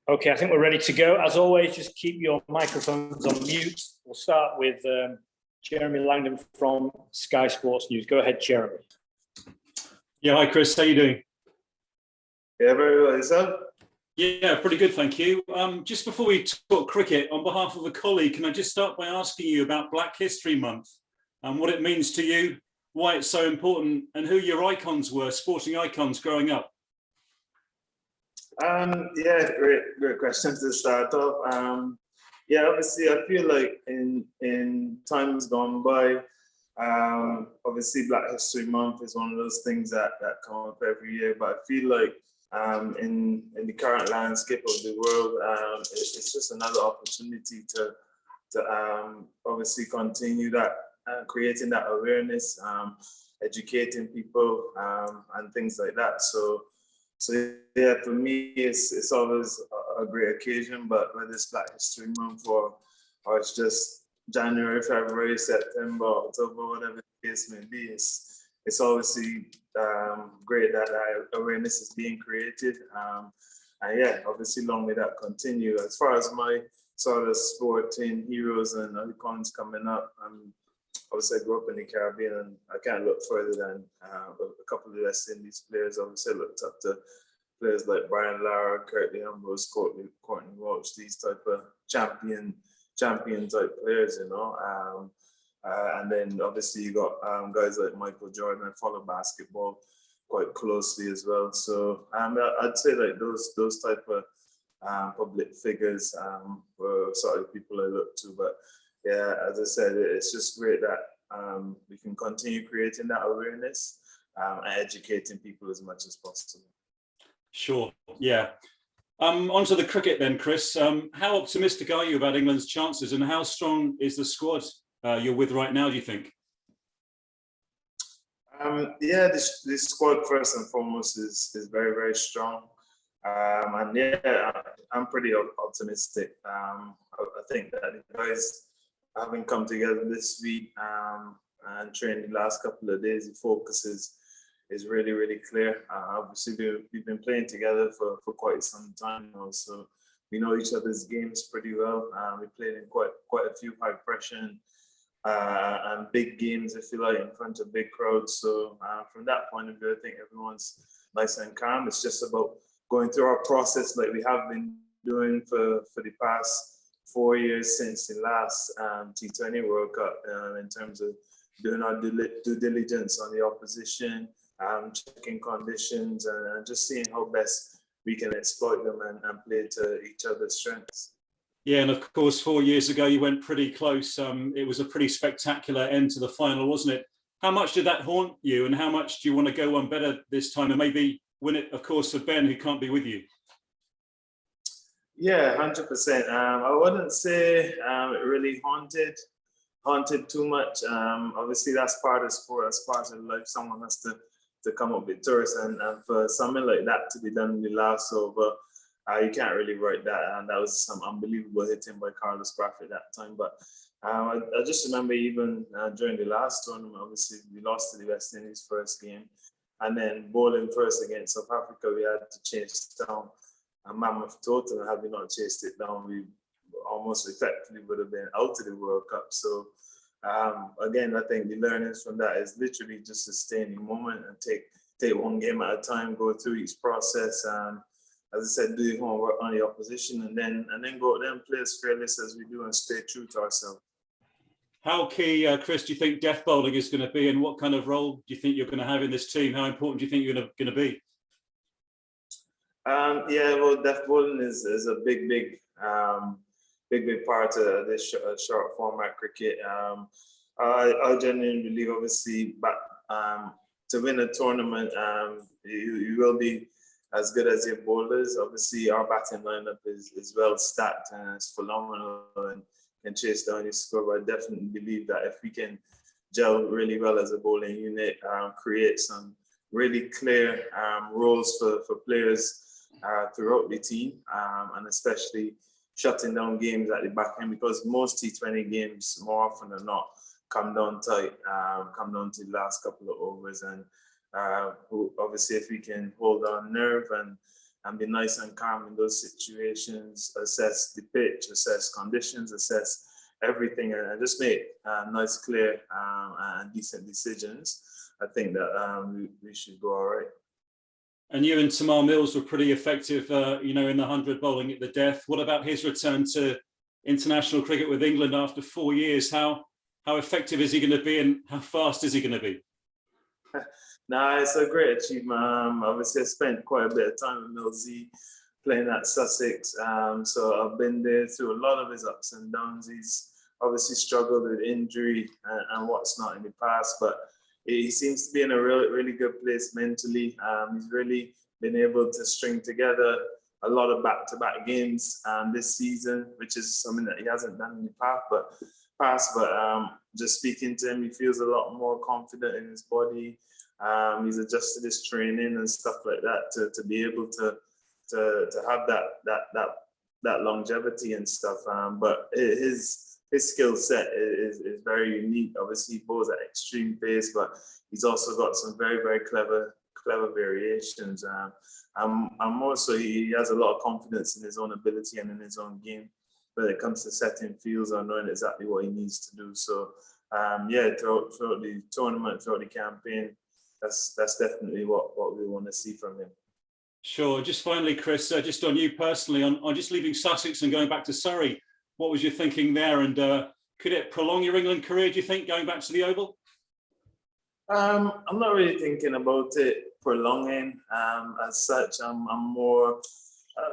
Okay, I think we're ready to go. As always, just keep your microphones on mute. We'll start with Jeremy Langdon from Sky Sports News. Go ahead, Jeremy. Yeah, hi Chris, how you doing? Yeah, very well. Yourself? Yeah, pretty good, thank you. Just before we talk cricket, on behalf of a colleague, can I just start by asking you about Black History Month and what it means to you, why it's so important, and who your icons were, sporting icons growing up? Yeah, great question to start off. Yeah, obviously, I feel like in times gone by, obviously Black History Month is one of those things that come up every year. But I feel like in the current landscape of the world, it's just another opportunity to obviously continue that, creating that awareness, educating people, and things like that. So yeah, for me, it's always a great occasion, but whether it's Black History Month or it's just January, February, September, October, whatever the case may be, it's obviously great that awareness is being created. And yeah, obviously long may that continue. As far as my sort of sporting heroes and icons coming up, obviously I grew up in the Caribbean, and I can't look further than a couple of West Indies players. Obviously I looked up to players like Brian Lara, Curtly Ambrose, Courtney Walsh, these type of champion type players, you know. And then obviously you got guys like Michael Jordan. I follow basketball quite closely as well. So I'd say like those type of public figures were sort of people I look to. But yeah, as I said, it's just great that we can continue creating that awareness and educating people as much as possible. Sure, yeah. Onto the cricket then, Chris. How optimistic are you about England's chances, and how strong is the squad you're with right now, do you think? Yeah, this squad first and foremost is very, very strong. And yeah, I'm pretty optimistic. I think that the guys having come together this week and trained the last couple of days, the focus is really, really clear. Obviously, we've been playing together for quite some time now, so we know each other's games pretty well. We played in quite a few high pressure and big games, if you like, in front of big crowds. So from that point of view, I think everyone's nice and calm. It's just about going through our process like we have been doing for the past 4 years since the last T20 World Cup, in terms of doing our due diligence on the opposition, checking conditions, and just seeing how best we can exploit them and play to each other's strengths. Yeah, and of course, 4 years ago, you went pretty close. It was a pretty spectacular end to the final, wasn't it? How much did that haunt you, and how much do you want to go one better this time and maybe win it, of course, for Ben, who can't be with you? Yeah, 100%. I wouldn't say it really haunted too much. Obviously, that's part of sport, that's part of life. Someone has to come up victorious, and for something like that to be done in the last over, you can't really write that. And that was some unbelievable hitting by Carlos Bradford at that time. But I just remember even during the last tournament, obviously we lost to the West Indies first game, and then bowling first against South Africa, we had to chase down a mammoth total, and had we not chased it down, we almost effectively would have been out of the World Cup. So again, I think the learnings from that is literally just to stay in the moment and take one game at a time, go through each process, and as I said, do your homework on the opposition, and then go out there and play as fearless as we do and stay true to ourselves. How key, Chris, do you think death bowling is going to be, and what kind of role do you think you're going to have in this team? How important do you think you're going to be? Yeah, well, death bowling is a big part of this short format cricket. I genuinely believe, obviously, but to win a tournament, you will be as good as your bowlers. Obviously, our batting lineup is well stacked and it's phenomenal and can chase down your score. But I definitely believe that if we can gel really well as a bowling unit, create some really clear roles for players throughout the team, and especially shutting down games at the back end, because most T20 games, more often than not, come down tight, come down to the last couple of overs. And obviously, if we can hold our nerve and be nice and calm in those situations, assess the pitch, assess conditions, assess everything, and just make nice, clear, and decent decisions. I think that we should go all right. And you and Tamar Mills were pretty effective, in the 100 bowling at the death. What about his return to international cricket with England after 4 years? How effective is he going to be, and how fast is he going to be? Nah, it's a great achievement. Obviously, I spent quite a bit of time with Millsy playing at Sussex. So I've been there through a lot of his ups and downs. He's obviously struggled with injury and what's not in the past, but he seems to be in a really good place mentally. He's really been able to string together a lot of back-to-back games this season, which is something that he hasn't done in the past. But just speaking to him, he feels a lot more confident in his body. He's adjusted his training and stuff like that to be able to have that longevity and stuff. But his skill set is very unique. Obviously, he bowls at extreme pace, but he's also got some very, very clever variations. And more so, he has a lot of confidence in his own ability and in his own game when it comes to setting fields or knowing exactly what he needs to do. So, throughout the tournament, throughout the campaign, that's definitely what we want to see from him. Sure. Just finally, Chris, just on you personally, on just leaving Sussex and going back to Surrey, what was your thinking there? And could it prolong your England career, do you think, going back to the Oval? I'm not really thinking about it prolonging as such. I'm more,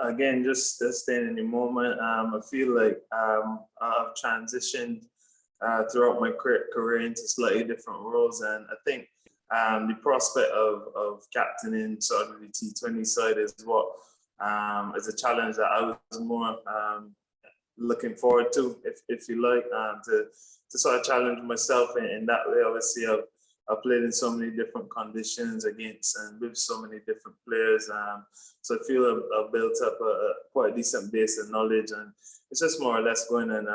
again, just staying in the moment. I feel like I've transitioned throughout my career into slightly different roles. And I think the prospect of captaining sort of the T20 side is what is a challenge that I was more looking forward to, if you like, to sort of challenge myself in that way. Obviously, I've played in so many different conditions against and with so many different players. So I feel I've built up quite a decent base of knowledge, and it's just more or less going and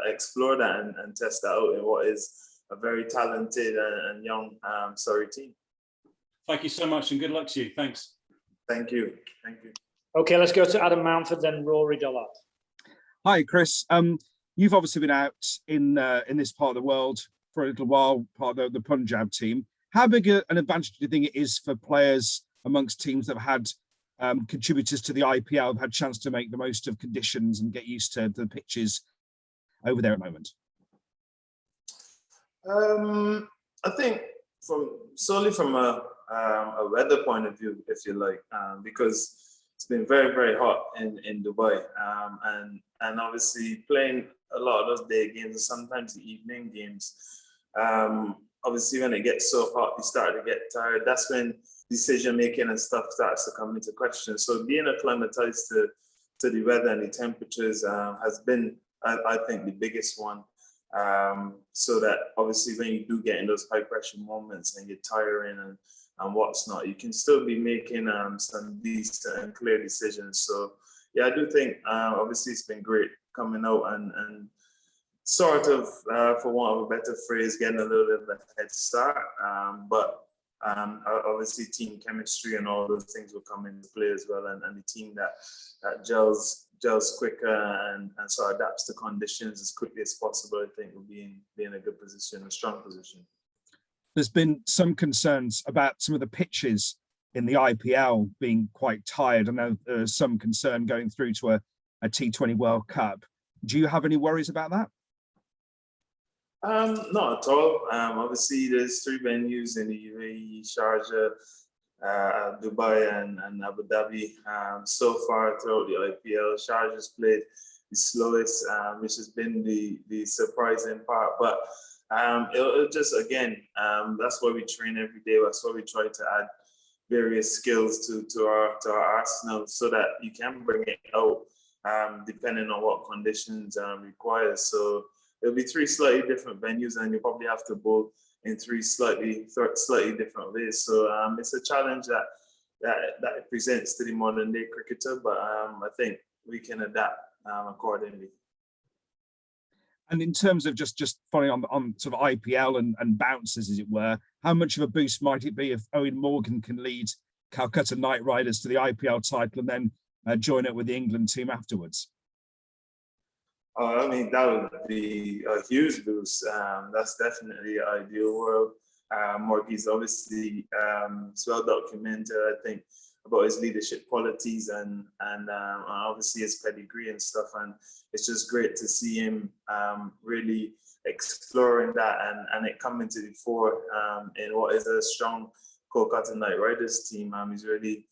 explore that and test that out in what is a very talented and young Surrey team. Thank you so much, and good luck to you. Thanks. Thank you. Okay, let's go to Adam Mountford, then Rory Dollard. Hi, Chris. You've obviously been out in this part of the world for a little while, part of the Punjab team. How big an advantage do you think it is for players amongst teams that have had contributors to the IPL, have had a chance to make the most of conditions and get used to the pitches over there at the moment? I think solely from a weather point of view, if you like, because it's been very, very hot in Dubai, and obviously playing a lot of those day games and sometimes the evening games. Obviously, when it gets so hot, you start to get tired. That's when decision making and stuff starts to come into question. So being acclimatized to the weather and the temperatures has been, I think, the biggest one. So that obviously when you do get in those high pressure moments and you're tiring and what's not, you can still be making some decent and clear decisions. So yeah, I do think obviously it's been great coming out and sort of, for want of a better phrase, getting a little bit of a head start. But obviously team chemistry and all those things will come into play as well, and the team that gels quicker and sort of adapts to conditions as quickly as possible, I think will be in a good position, a strong position. There's been some concerns about some of the pitches in the IPL being quite tired. I know there's some concern going through to a T20 World Cup. Do you have any worries about that? Not at all. Obviously, there's 3 venues in the UAE, Sharjah, Dubai and Abu Dhabi. So far throughout the IPL, Sharjah's played the slowest, which has been the surprising part. But it'll just, again, that's why we train every day. That's why we try to add various skills to our arsenal so that you can bring it out depending on what conditions require. So it'll be 3 slightly different venues, and you probably have to bowl in 3 slightly different ways. So it's a challenge that it presents to the modern day cricketer, but I think we can adapt accordingly. And in terms of just following on sort of IPL and bounces, as it were, how much of a boost might it be if Eoin Morgan can lead Calcutta Knight Riders to the IPL title and then join it with the England team afterwards? I mean, that would be a huge boost. That's definitely an ideal world. Morgie's obviously it's well documented, I think, about his leadership qualities and obviously his pedigree and stuff. And it's just great to see him really exploring that and it coming to the fore in what is a strong Kolkata Knight Riders team. He's really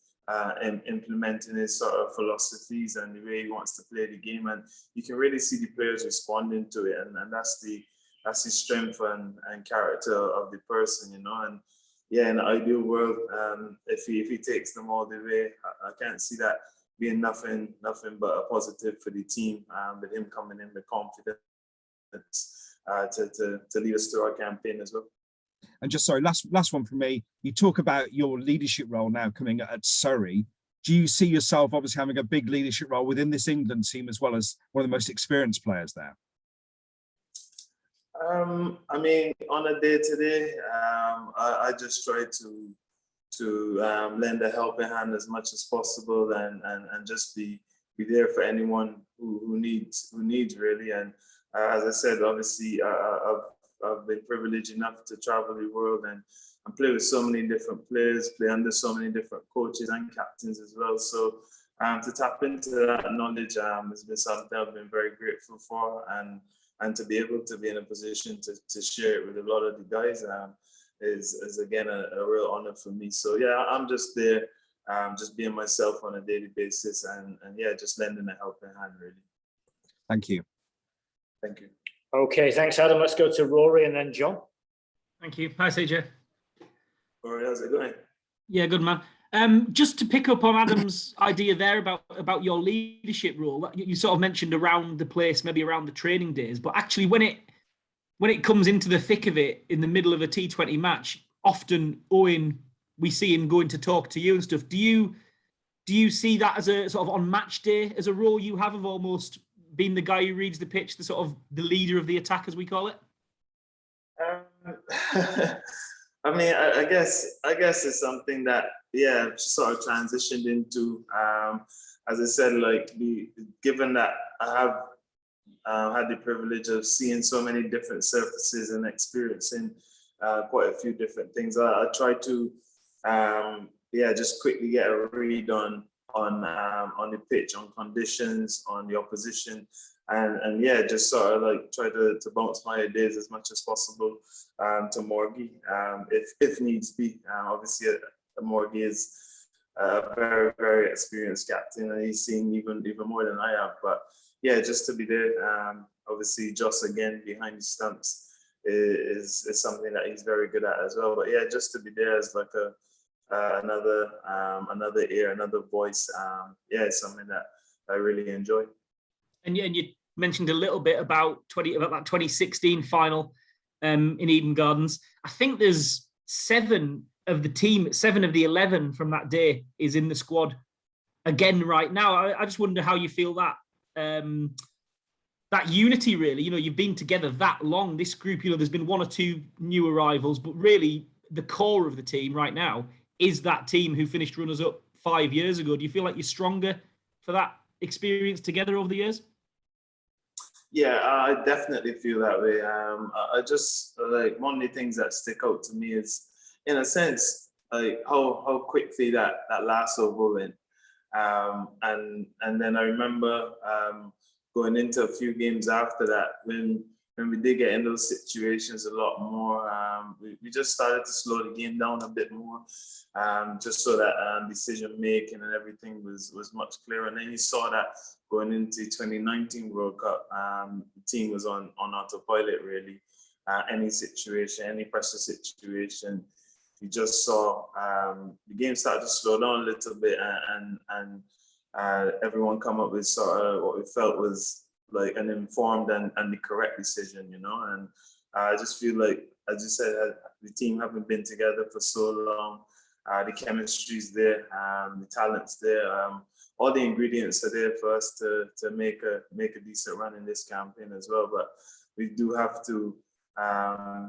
implementing his sort of philosophies and the way he wants to play the game, and you can really see the players responding to it, and that's the strength and character of the person, you know. And yeah, in the ideal world, if he takes them all the way, I can't see that being nothing but a positive for the team, with him coming in with confidence to lead us through our campaign as well. And just sorry, last one from me. You talk about your leadership role now coming at Surrey. Do you see yourself obviously having a big leadership role within this England team as well as one of the most experienced players there? I mean, on a day-to-day, I just try to lend a helping hand as much as possible and just be there for anyone who needs really. And as I said, obviously, I've been privileged enough to travel the world and play with so many different players, play under so many different coaches and captains as well. So to tap into that knowledge has been something I've been very grateful for, and to be able to be in a position to share it with a lot of the guys is again a real honor for me. So yeah, I'm just there, just being myself on a daily basis, and yeah, just lending a helping hand really. Thank you. Thank you. Okay, thanks, Adam. Let's go to Rory and then John. Thank you. Hi, CJ. Rory, how's it going? Yeah, good man. Just to pick up on Adam's idea there about your leadership role, you sort of mentioned around the place, maybe around the training days, but actually when it comes into the thick of it in the middle of a T20 match, often Eoin, we see him going to talk to you and stuff. Do you see that as a sort of on match day as a role you have of almost being the guy who reads the pitch, the sort of the leader of the attack, as we call it? I mean, I guess it's something that, yeah, sort of transitioned into. As I said, like given that I have had the privilege of seeing so many different surfaces and experiencing quite a few different things, I try to, just quickly get a read on the pitch, on conditions, on the opposition, and yeah, just sort of like try to bounce my ideas as much as possible to Morgie, if needs be. Obviously, Morgie is a very, very experienced captain, and he's seen even more than I have. But yeah, just to be there. Obviously, Joss again behind the stumps is something that he's very good at as well. But yeah, just to be there as like another ear, another voice. Yeah, it's something that I really enjoy. And you mentioned a little bit about that 2016 final in Eden Gardens. I think there's 7 of the 11 from that day is in the squad again right now. I just wonder how you feel that that unity, really. You know, you've been together that long. This group, you know, there's been 1 or 2 new arrivals, but really the core of the team right now is that team who finished runners-up 5 years ago. Do you feel like you're stronger for that experience together over the years? Yeah, I definitely feel that way. I just like one of the things that stick out to me is, in a sense, like how quickly that last over went. And then I remember going into a few games after that when we did get in those situations a lot more. We just started to slow the game down a bit more, just so that decision making and everything was much clearer. And then you saw that going into 2019 World Cup, the team was on autopilot really. Any situation, any pressure situation, you just saw the game started to slow down a little bit, and everyone come up with sort of what we felt was like an informed and the correct decision, you know. And I just feel like, as you said, the team haven't been together for so long. The chemistry's there, the talent's there. All the ingredients are there for us to make a decent run in this campaign as well. But we do have to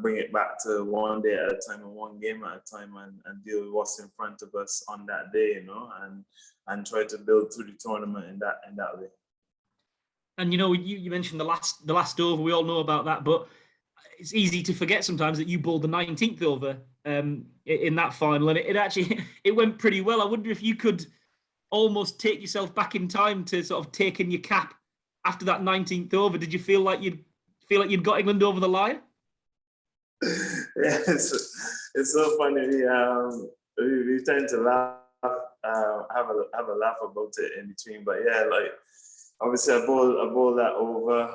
bring it back to one day at a time and one game at a time, and deal with what's in front of us on that day, you know, and try to build through the tournament in that way. And you mentioned the last over. We all know about that, but it's easy to forget sometimes that you bowled the 19th over in that final, and it actually it went pretty well. I wonder if you could almost take yourself back in time to sort of take in your cap after that 19th over. Did you feel like you'd got England over the line? Yeah, it's so funny. We tend to laugh, have a laugh about it in between. But yeah, like obviously I bowled that over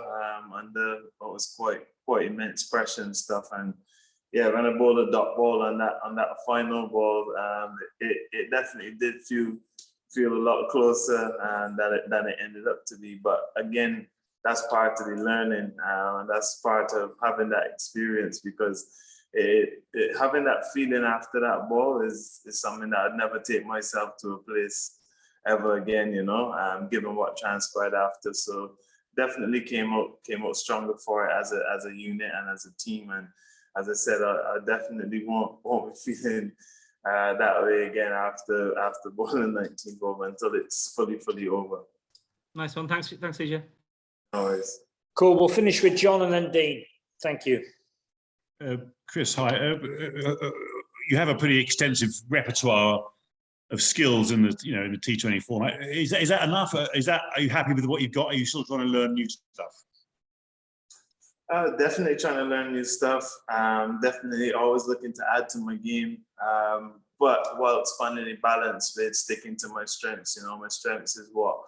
under what was quite immense pressure and stuff. And yeah, when I bowled a dot ball on that final ball, it definitely did feel a lot closer than it ended up to be. But again, that's part of the learning, and that's part of having that experience, because having that feeling after that ball is something that I'd never take myself to a place ever again, you know, given what transpired after. So definitely came out stronger for it as a unit and as a team. And as I said, I definitely won't be feeling that way again after bowling 19 over until it's fully over. Nice one. Thanks, CJ. No worries. Cool. We'll finish with John and then Dean. Thank you. Chris, hi. You have a pretty extensive repertoire of skills in the T20 format. Is that enough? Are you happy with what you've got? Are you still trying to learn new stuff? Definitely trying to learn new stuff. Definitely always looking to add to my game. But while it's finding a balance with sticking to my strengths, my strengths is what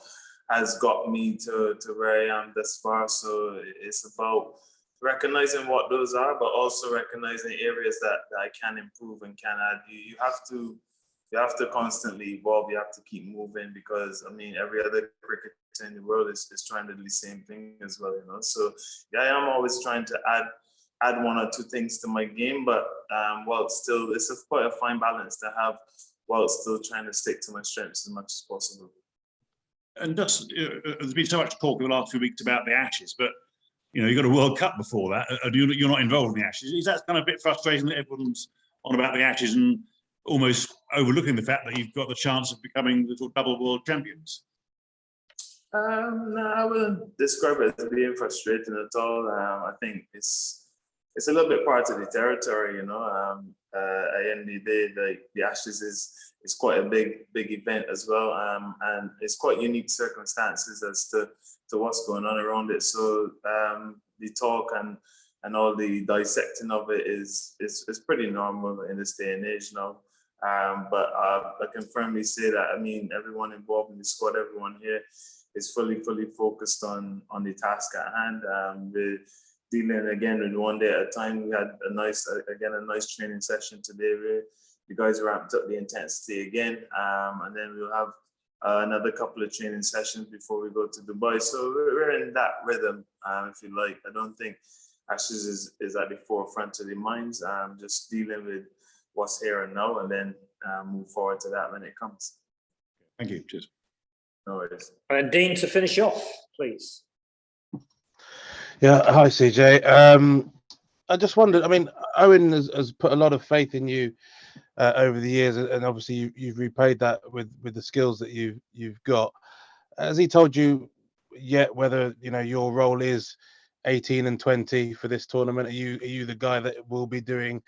has got me to where I am thus far. So it's about recognizing what those are, but also recognizing areas that I can improve and can add. You have to constantly evolve. You have to keep moving, because every other cricketer in the world is trying to do the same thing as well, So yeah, I am always trying to add one or two things to my game, but while it's quite a fine balance to have, while still trying to stick to my strengths as much as possible. And just there's been so much talk in the last few weeks about the Ashes, but you got a World Cup before that. You're not involved in the Ashes. Is that kind of a bit frustrating that everyone's on about the Ashes and almost overlooking the fact that you've got the chance of becoming the double world champions? No, I wouldn't describe it as being frustrating at all. I think it's a little bit part of the territory, At the end of the day, the Ashes is quite a big event as well, and it's quite unique circumstances as to what's going on around it. So the talk and all the dissecting of it is pretty normal in this day and age now. But I can firmly say that everyone involved in the squad, everyone here, is fully focused on the task at hand. We're dealing again with one day at a time. We had a nice training session today where the guys ramped up the intensity again, and then we'll have another couple of training sessions before we go to Dubai. So we're in that rhythm, if you like. I don't think Ashes is at the forefront of the minds. Just dealing with what's here and now, and then move forward to that when it comes. Thank you. Cheers. No worries. And Dean, to finish off, please. Yeah, hi CJ. I just wondered, Eoin has put a lot of faith in you over the years, and obviously you've repaid that with the skills that you've got. Has he told you yet whether your role is 18 and 20 for this tournament? Are you the guy that will be doing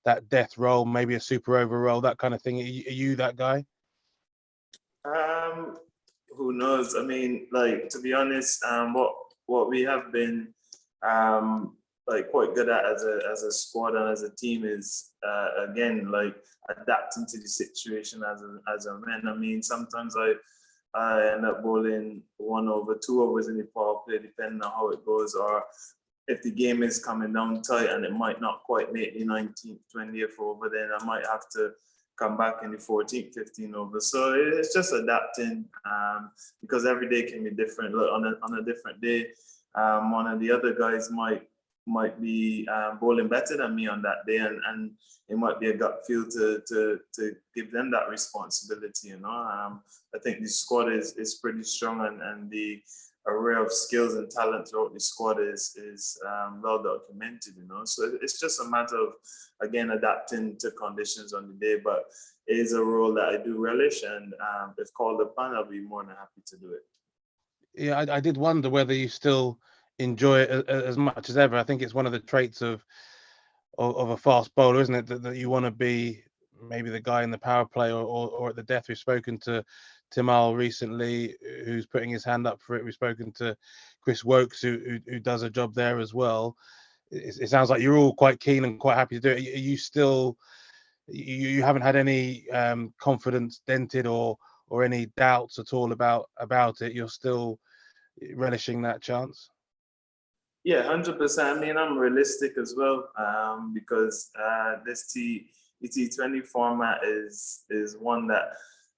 that death role, maybe a super over role, that kind of thing? Are you that guy? Who knows? To be honest, what we have been quite good at as a squad and as a team is again adapting to the situation as a man. Sometimes I end up bowling 1 over, 2 overs in the power play, depending on how it goes, or if the game is coming down tight and it might not quite make the 19th, 20th over, then I might have to come back in the 14th, 15th over. So it's just adapting, because every day can be different. Look, on a different day, one of the other guys might be bowling better than me on that day, and it might be a gut feel to give them that responsibility. I think the squad is pretty strong, and the array of skills and talent throughout the squad is well documented, you know. So it's just a matter of, again, adapting to conditions on the day. But it is a role that I do relish, and if called upon, I'll be more than happy to do it. Yeah, I did wonder whether you still enjoy it as much as ever. I think it's one of the traits of a fast bowler, isn't it? That you want to be maybe the guy in the power play or at the death. We've spoken to Timal recently, who's putting his hand up for it. We've spoken to Chris Wokes, who does a job there as well. It sounds like you're all quite keen and quite happy to do it. Are you still, you haven't had any confidence dented or any doubts at all about it? You're still relishing that chance? Yeah, 100%. I mean, I'm realistic as well, because this T20 format is one that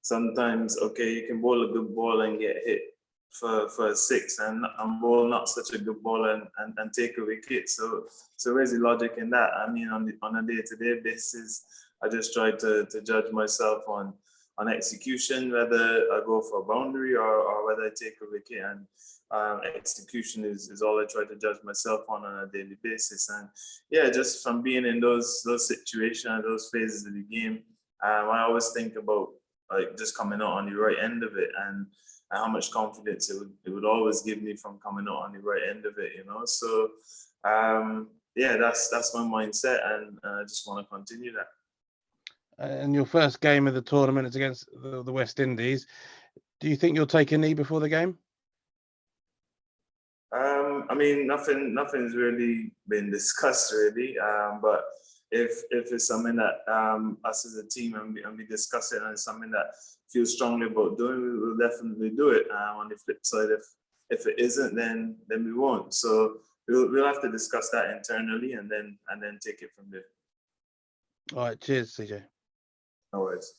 sometimes, okay, you can bowl a good ball and get hit for a six, and bowl not such a good ball and take a wicket. So where's the logic in that? I mean, on a day-to-day basis, I just try to judge myself on execution, whether I go for a boundary or whether I take a wicket. And execution is all I try to judge myself on a daily basis. And yeah, just from being in those situations, those phases of the game, I always think about like just coming out on the right end of it, and how much confidence it would always give me from coming out on the right end of it, you know. So yeah, that's my mindset, and I just want to continue that. And your first game of the tournament is against the West Indies. Do you think you'll take a knee before the game? I mean, nothing's really been discussed really, but if it's something that us as a team and we discuss it, and it's something that feel strongly about doing, we will definitely do it. On the flip side, if it isn't, then we won't. So we'll have to discuss that internally, and then take it from there. All right, cheers, CJ. No worries.